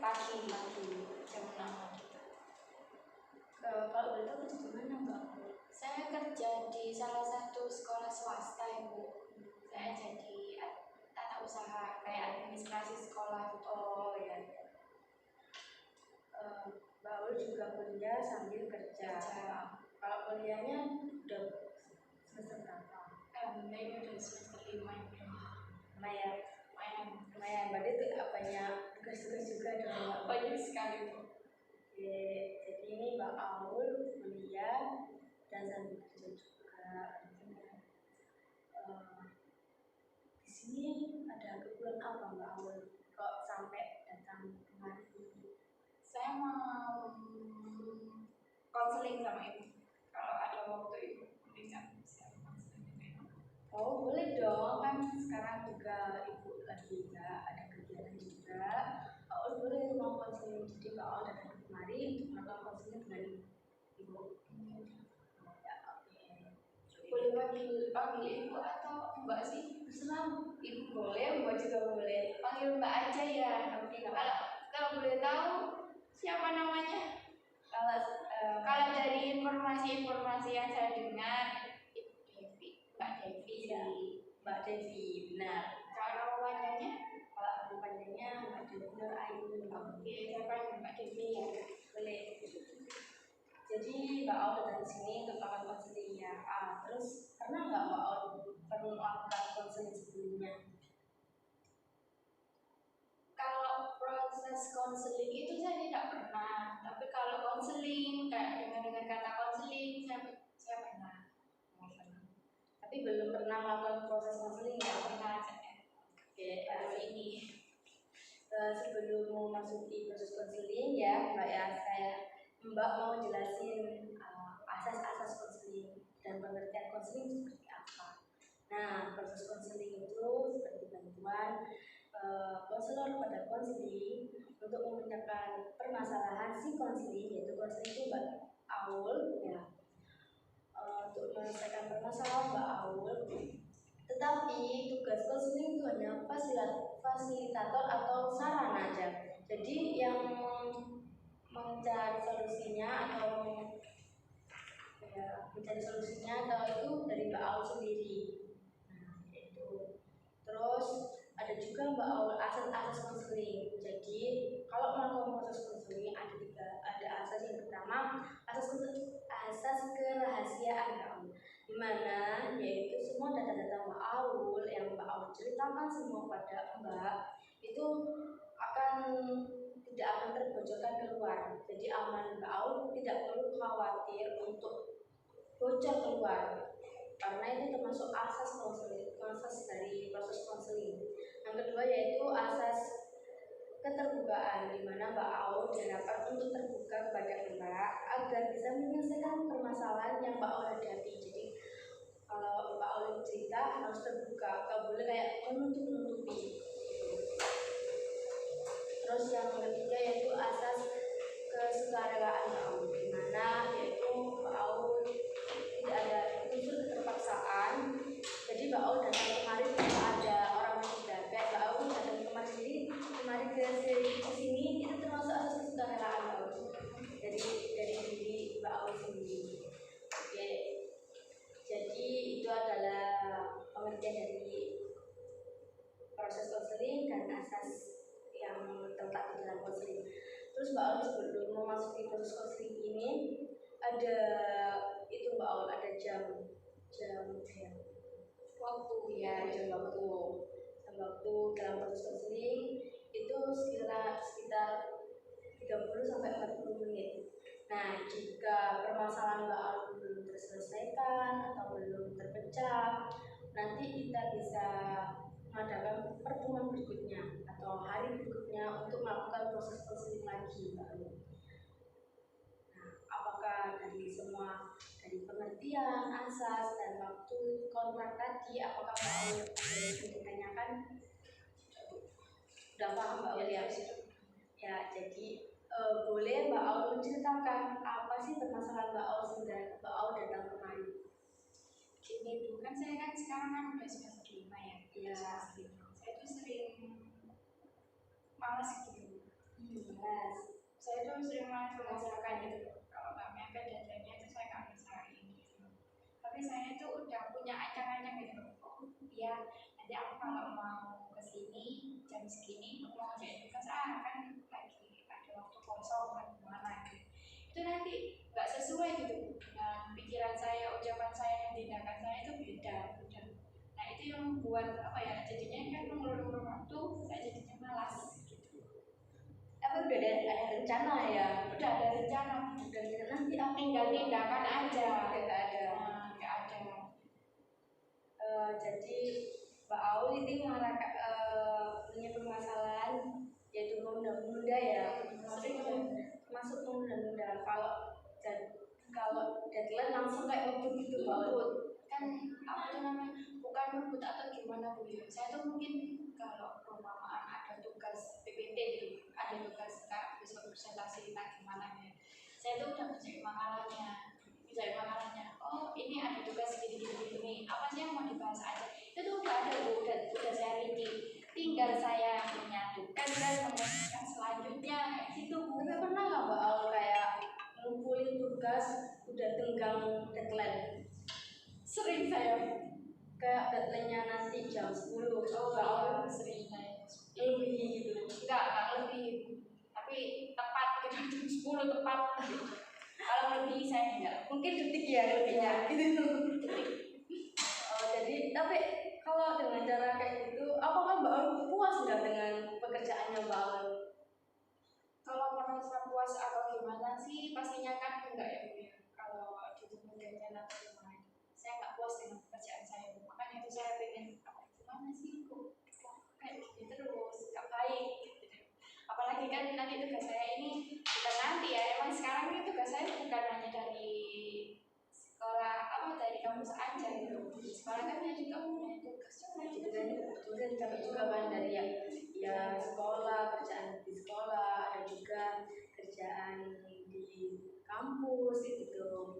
pagi jam 6 gitu. Kalau boleh tahu kerja di mana Mbak? Saya kerja di salah satu sekolah swasta ya Bu. Saya jadi tata usaha kayak administrasi sekolah gitu. Oh ya. Mbak Aul juga kuliah sambil kerja. Kalau kuliahnya udah semester berapa? Ini udah semester 5 ya. Lumayan. Berarti itu banyak tugas-tugas juga dong. Banyak sekali Bu. Oke, jadi ini Mbak Aul kuliah dan sambil kerja juga. Di sini ada keperluan apa Mbak Aul kok sampai datang kemari? Saya mau konseling sama Ibu. Kalau ada waktu Ibu bisa konseling. Oh boleh dong, kan sekarang juga Ibu lagi nggak ada kegiatan juga. Aul boleh mau konseling, jadi Mbak Aul datang kemari untuk melakukan konseling dengan Ibu. Ya, oke. Boleh panggil Ibu atau Mbak sih? Terserah, Ibu boleh, Mbak juga boleh. Panggil Mbak aja ya. Oke, Kalau boleh tahu siapa namanya? Kalau dari informasi yang saya dengar, Mbak Devi. Ya, Mbak Devi, benar. Kalau panjangnya? Kalau panjangnya Mbak Devi Nur Ayu. Oke, saya panggil Mbak Devi ya. Boleh. Jadi Mbak Aul datang ke sini untuk melakukan konseling ya. Terus pernah nggak Mbak Aul perlu melakukan konseling sebelumnya? Kalau proses konseling itu saya tidak pernah, tapi kalau konseling kayak dengan kata konseling saya pernah. Tapi belum pernah melakukan proses konseling ya? Pernah. Oke, baru ini. Sebelum memasuki proses konseling ya Mbak ya, Mbak mau jelasin asas-asas konseling dan pengertian konseling seperti apa. Nah, proses konseling itu seperti bantuan konselor pada konseling untuk memecahkan permasalahan si konseling, yaitu konseling itu Mbak Aul ya, untuk menyelesaikan permasalahan Mbak Aul. Tetapi tugas konseling itu hanya fasilitator atau sarana aja. Jadi yang mencari solusinya atau itu dari Mbak Aul sendiri. Nah, itu. Terus ada juga Mbak Aul asas-asas konseling. Jadi kalau melakukan proses konseling ada asas. Yang pertama asas kerahasiaan Mbak Aul, di mana yaitu semua data-data Mbak Aul yang Mbak Aul ceritakan semua pada Mbak itu tidak akan terbocorkan keluar. Jadi aman, Mbak Aul tidak perlu khawatir untuk bocor keluar, karena itu termasuk asas dari proses konseling. Yang kedua yaitu asas keterbukaan, di mana Mbak Aul diharapkan untuk terbuka kepada Mbak agar bisa menyelesaikan permasalahan yang Mbak Aul hadapi. Jadi kalau Mbak Aul cerita harus terbuka, nggak boleh kayak menutup-nutupi. Terus yang ketiga yaitu asas kesukarela Mbak Aul, di mana yaitu Mbak Aul tidak ada unsur keterpaksaan. Jadi Mbak Aul datang kemari tidak ada orang yang tidak kayak Mbak Aul datang kemari ke sini itu termasuk asas kesukarelaan Mbak Aul dari diri Mbak Aul sendiri. Oke, jadi itu adalah pengertian dari proses konseling dan asas yang terletak di dalam konseling. Terus Mbak Aul sebelum memasuki proses konseling ini ada itu Mbak Aul ada jam waktu ya, jam waktu dalam proses konseling itu sekitar 30 sampai 40 menit. Nah, jika permasalahan Mbak Aul belum terselesaikan atau belum terpecah, nanti kita bisa mengadakan pertemuan berikutnya atau hari berikutnya untuk melakukan proses konseling lagi Mbak Aul. Nah, apakah dari pengertian, asas, dan waktu kontrak tadi, apakah Mbak Aul yang ditanyakan? Sudah paham Mbak Aul ya? Ya, jadi boleh Mbak Aul menceritakan apa sih permasalahan Mbak Aul sehingga Mbak Aul datang kemari? Gini Bu, kan saya sekarang udah semester 5 ya. Iya. Saya tuh sering malas gitu. malas. Saya tuh sering malas-malasan gitu. Kalau nggak mepet deadline-nya itu saya nggak ngerjain gitu. Tapi saya itu udah punya ancang-ancang gitu. Oh iya, nanti aku kalau mau kesini jam segini aku mau ngerjain tugas kan lagi ada waktu kosong kan gimana gitu. Itu nanti nggak sesuai gitu dengan pikiran saya, ucapan saya, dan tindakan saya itu beda. Nah itu yang membuat apa ya, jadinya kan mengulur-ulur waktu, saya jadinya malas gitu. Tapi udah ada rencana ya. Udah ada rencana, Dan nanti aku tinggal tindakan aja. nggak ada. Nggak ada. Jadi Mbak Aul ini punya permasalahan yaitu menunda-nunda ya. Sering masuk menunda-nunda. Kalau deadline langsung kayak ngebut gitu Mbak Aul. Kan apa tuh namanya, bukan ngebut atau gimana Bu ya. Saya tuh mungkin kalau perumpamaan ada tugas PPT gitu, ada tugas kayak besok presentasi tentang gimana ya, saya tuh udah cek makalahnya. Oh ini ada tugas gini, apa sih yang mau dibahas aja, itu tuh udah ada Bu, udah saya ready, tinggal saya menyatukan dan yang selanjutnya kayak gitu Bu. Tapi pernah nggak Mbak Aul kayak ngumpulin tugas udah tenggang deadline? Sering saya Kayak deadline-nya nanti jam 10. oh Mbak Aul sering saya lebih gitu. enggak lebih, tapi tepat gitu, jam 10 tepat. Kalau lebih saya enggak, Mungkin detik ya lebihnya gitu. Jadi tapi kalau dengan cara kayak gitu, apakah Mbak Aul puas nggak dengan pekerjaannya Mbak Aul? kalau merasa puas atau gimana sih pastinya kan enggak ya Bu ya. Kalau ditunggu nanti gimana, saya enggak puas dengan pekerjaan saya, makanya itu saya pengen gimana sih kok kayak gini terus, enggak baik gitu. Apalagi kan nanti tugas saya ini bukan nanti ya, emang sekarang ini tugas saya bukan hanya dari sekolah dari kampus aja gitu. Di sekolah kan saya juga punya tugas Gitu kan, kemudian capek juga kan dari ya sekolah, kerjaan di sekolah, ada juga kerjaan di kampus gitu.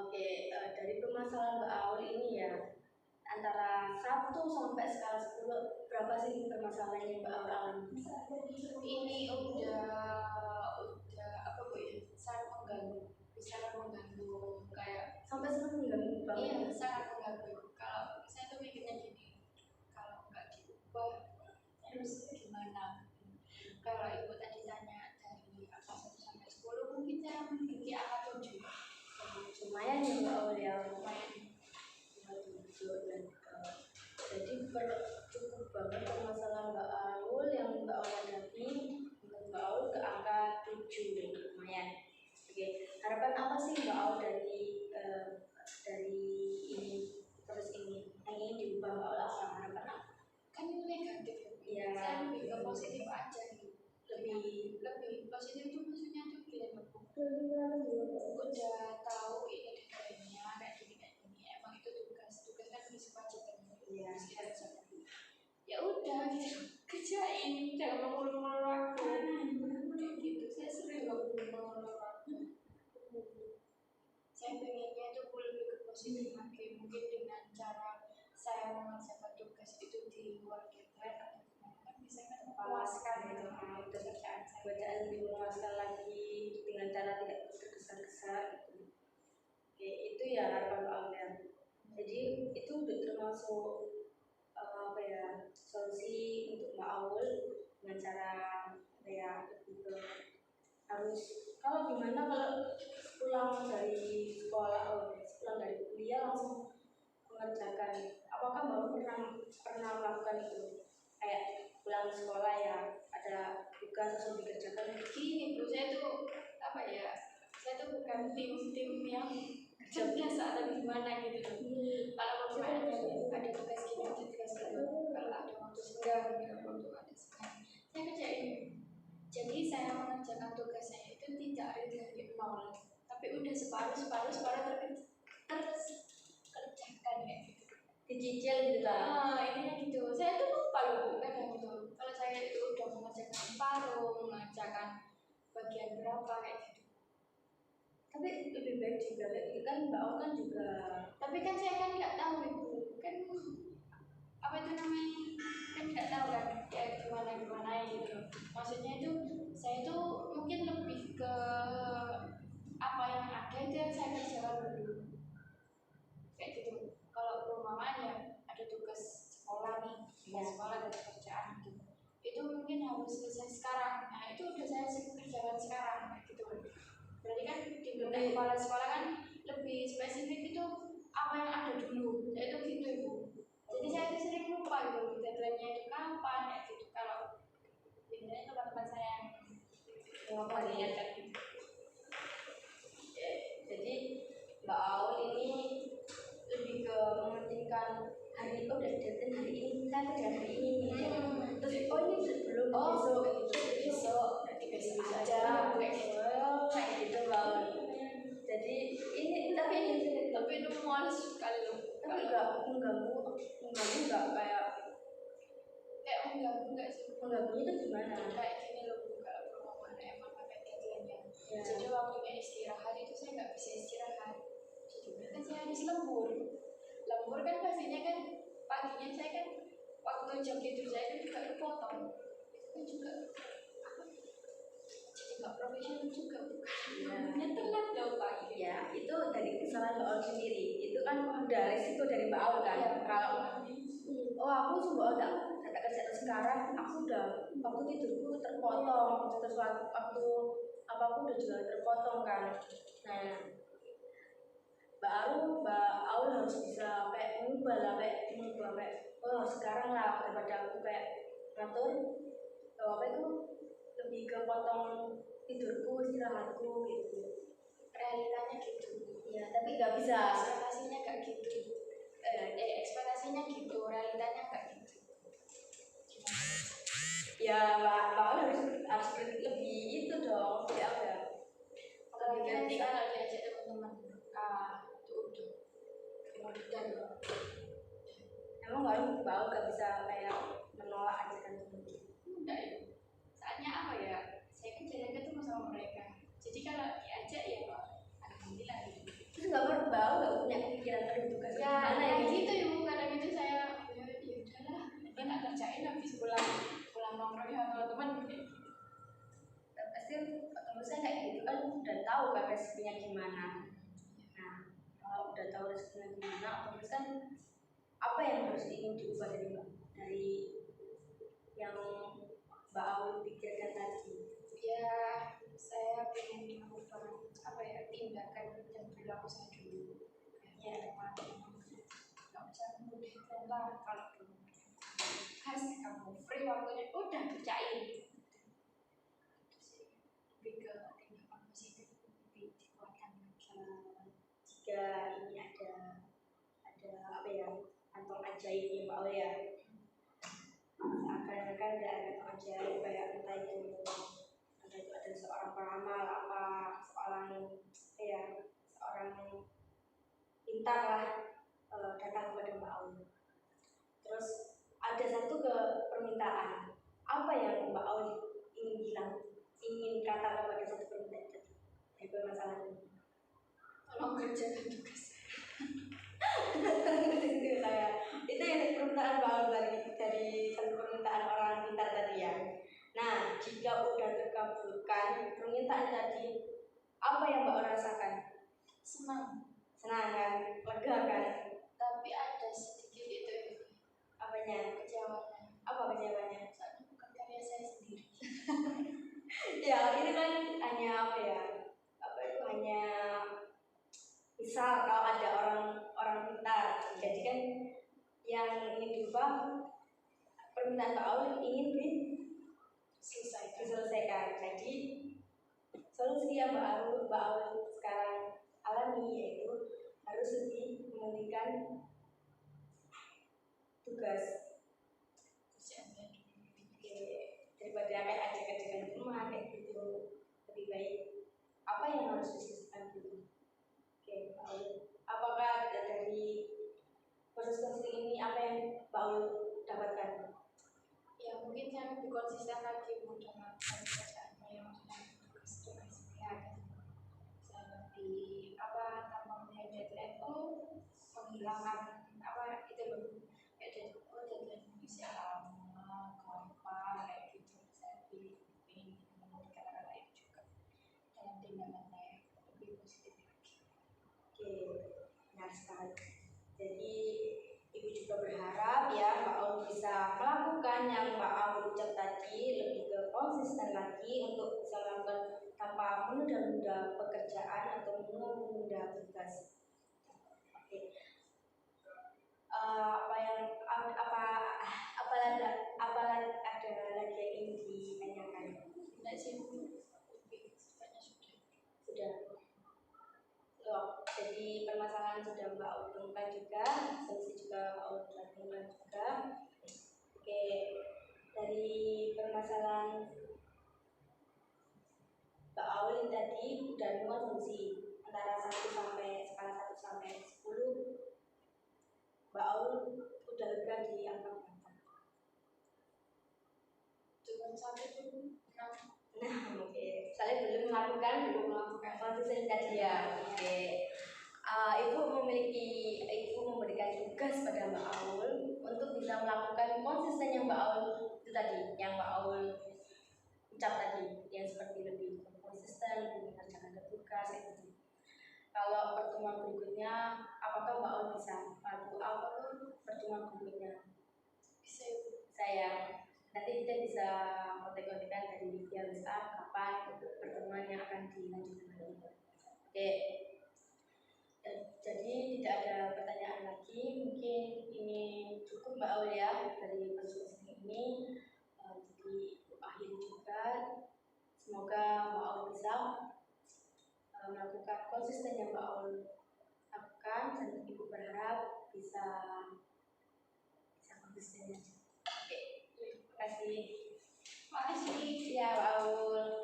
Oke, dari permasalahan Mbak Aul ini ya, antara 1 sampai skala 10 berapa sih permasalahannya Mbak Aul alami? ini udah apa Bu ya, sangat mengganggu, bisa mengganggu kayak Sampai sering mengganggu banget. iya sangat mengganggu. Kalau saya tuh mikirnya gini, kalau nggak diubah terus gimana. Kalau ibu tadi tanya dari angka 1 sampai 10, mungkin saya memiliki angka 7. Lumayan ya Mbak Aul ya. Lumayan. Dan jadi cukup banget permasalahan Mbak Aul yang Mbak Aul hadapi. Untuk Mbak Aul ke angka 7 deh, lumayan. Oke, harapan apa sih Mbak Aul dari ini terus ini yang ingin diubah Mbak Aul apa? Harapan apa? Kan itu negatif ya. Ya, saya lebih ke positif aja gitu. lebih Positif itu maksudnya tuh gini Bu. Udah tahu ini deadline-nya kayak gini, emang itu tugas kan bisa kewajiban ya. Ya udah gitu, kerjain, jangan mengulur-ulur waktu. Kayak gitu, saya sering mengulur-ulur waktu. Saya pengennya itu lebih ke positif lagi, mungkin dengan cara saya mengerjakan tugas itu di luar deadline atau gimana, kan bisa kan memuaskan gitu pekerjaan saya. Bacaan lebih memuaskan lagi dengan cara tidak tergesa-gesa gitu. Oke, itu ya harapan Mbak Aul ya. Jadi itu udah termasuk apa ya, solusi untuk Mbak Aul dengan cara lebih harus kalau gimana kalau pulang dari sekolah pulang dari kuliah langsung mengerjakan. Apakah Mbak Aul pernah melakukan itu? Kayak pulang sekolah ya ada tugas langsung dikerjakan. Gini Bu, saya tuh saya tuh bukan tim yang cerdas atau gimana gitu. Kalau ada tugas gini, kalau ada waktu senggang gitu, waktu ada senggang, saya kerjain. Jadi saya mengerjakan tugas saya itu tidak ada dari nol, tapi udah separuh terkerjakan kayak gitu. Dicicil gitu kan? Intinya gitu. Saya tuh lupa loh kadang gitu. Kalau saya itu udah mengerjakan separuh, mengerjakan bagian berapa kayak gitu. Tapi lebih baik juga kayak gitu kan Mbak Aul kan juga. Tapi kan saya kan nggak tahu Ibu, kan apa itu namanya, kan nggak tahu kan ya gimana gitu. Maksudnya itu mungkin harus selesai sekarang. Nah itu udah saya kerjakan sekarang kayak gitu. Berarti kan diminta kepala sekolah kan lebih spesifik itu apa yang ada dulu, yaitu gitu ibu. Jadi saya itu sering lupa gitu deadline-nya itu kapan kayak gitu. Kalau biasanya teman-teman saya yang mengingatkan gitu. Jadi Mbak Aul ini lebih ke mementingkan hari itu udah deadline hari ini kita kerjakan hari ini. Terus oh ini sebelum besok besok berarti besok aja kayak gitu Mbak Aul. Jadi ini tapi itu males sekali loh. Tapi enggak mengganggu enggak kayak mengganggu sih. Mengganggu itu gimana? Kayak gini loh Bu, kalau perempuan emang pakai deadline-nya. Jadi waktunya istirahat itu saya nggak bisa istirahat. Jadi kan saya harus lembur. Lembur kan pastinya kan paginya saya kan waktu jam tidur saya kan juga kepotong. Itu kan juga jadi nggak profesional juga bukan. Telat dong pagi. Ya itu dari kesalahan Mbak Aul sendiri. Itu kan udah resiko dari Mbak Aul kan. Kalau aku coba tak kerja sekarang aku udah waktu tidurku terpotong terus waktu apapun udah juga terpotong kan. Nah baru Mbak Aul harus bisa kayak mengubah oh sekarang lah daripada aku kayak ngatur apa itu lebih ke potong tidurku istirahatku gitu. Realitanya gitu ya tapi nggak bisa ekspektasinya nggak gitu ekspektasinya gitu realitanya nggak gitu. Ya Mbak Aul harus lebih itu dong ya udah. Apalagi nanti kalau diajak teman-teman itu udah kemudian emang baru Mbak Aul nggak bisa kayak menolak ajakan teman. Enggak ya. Saatnya apa ya? Saya kan jarang ketemu sama mereka. Jadi kalau diajak ya alhamdulillah gitu. Terus nggak perlu Mbak Aul nggak punya pikiran aduh tugas ya gimana ya ini? Gitu ya Bu, kadang itu saya ya udahlah, dia nggak kerjain habis pulang nongkrong sama teman gitu. Dan pasti menurut saya kayak gitu kan udah tahu kan resikonya gimana. Nah kalau udah tahu resikonya gimana, otomatis kan apa yang harus ingin diubah dari yang Mbak Aul pikirkan tadi? Ya saya pengen mengubah apa ya tindakan dan perilaku saya dulu. Ya nggak usah mudah telat kalau belum khas kamu free waktunya udah kerjain. Lebih ke tindakan positif lebih dikuatkan jika ini ada apa ya kantong ajaibnya Mbak Aul ya. Akan ada kantong ajaib kayak entah itu ada seorang peramal apa seorang bintang lah datang kepada Mbak Aul. Terus ada satu permintaan. Apa yang Mbak Aul ingin kata kepada satu permintaan dari permasalahan ini? tolong kerjakan tugas. Itu yang permintaan Mbak Aul dari satu permintaan orang pintar tadi ya. Nah, jika udah terkabulkan permintaan tadi, apa yang Mbak Aul rasakan? Senang kan, lega kan? Tapi ada sedikit itu apanya? Kecewaannya. Apa kecewaannya? Soalnya bukan karya saya sendiri. Ya ini kan hanya hanya misal kalau ada orang pintar, jadi kan yang ingin diubah permintaan Mbak Aul ingin diselesaikan. Jadi solusi yang Mbak Aul sekarang alami yaitu harus lebih mementingkan tugas. Daripada kayak ajakan-ajakan rumah kayak gitu, lebih baik apa yang harus diselesaikan dulu. Oke, Mbak Aul, apakah dari proses konseling ini apa yang Mbak Aul dapatkan? Ya mungkin saya lebih konsisten lagi dengan pekerjaannya yang tugas ya. Saya lebih tanpa melihat deadline menghilangkan itu loh kayak deadline bisa lama gampang kayak gitu. Saya ingin memberikan kata-kata itu juga dalam tindakan saya lebih positif lagi. Oke, benar sekali. Jadi Ibu juga berharap ya Mbak Aul bisa melakukan yang Mbak Mbak Aul ucap tadi lebih ke konsisten lagi untuk bisa melakukan tanpa menunda-nunda pekerjaan atau menunda tugas. Oke. Apalagi ada lagi yang ingin ditanyakan? Tidak sih, lebih banyak sudah. Sudah. Loh, jadi permasalahan sudah Mbak Aul temukan juga, solusi juga Mbak Aul sudah temukan juga. Oke, dari permasalahan Mbak Aul yang tadi udah nemu solusi antara 1 sampai skala 1 sampai 10. Mbak Aul udah lega di angka berapa? Cuma 1 dulu. Nah, oke. Saya belum melakukan konsisten tadi ya. Oke. Ibu memberikan tugas pada Mbak Aul untuk bisa melakukan konsisten yang Mbak Aul itu tadi, yang Mbak Aul ucap tadi, yang seperti lebih konsisten, lebih mengerjakan tugas kayak gitu. Kalau pertemuan berikutnya, apakah Mbak Aul bisa? Apa tuh pertemuan berikutnya? Bisa. Saya nanti kita bisa kontek-kontekan dari via WhatsApp kapan pertemuan yang akan dilanjutkan lagi. Oke. Jadi tidak ada pertanyaan lagi, mungkin ini cukup Mbak Aul ya dari diskusi ini. Jadi akhir juga, semoga Mbak Aul bisa melakukan konsisten yang Mbak Aul lakukan, dan Ibu berharap bisa konsisten. Oke, terima kasih. Makasih. Ya Mbak Aul.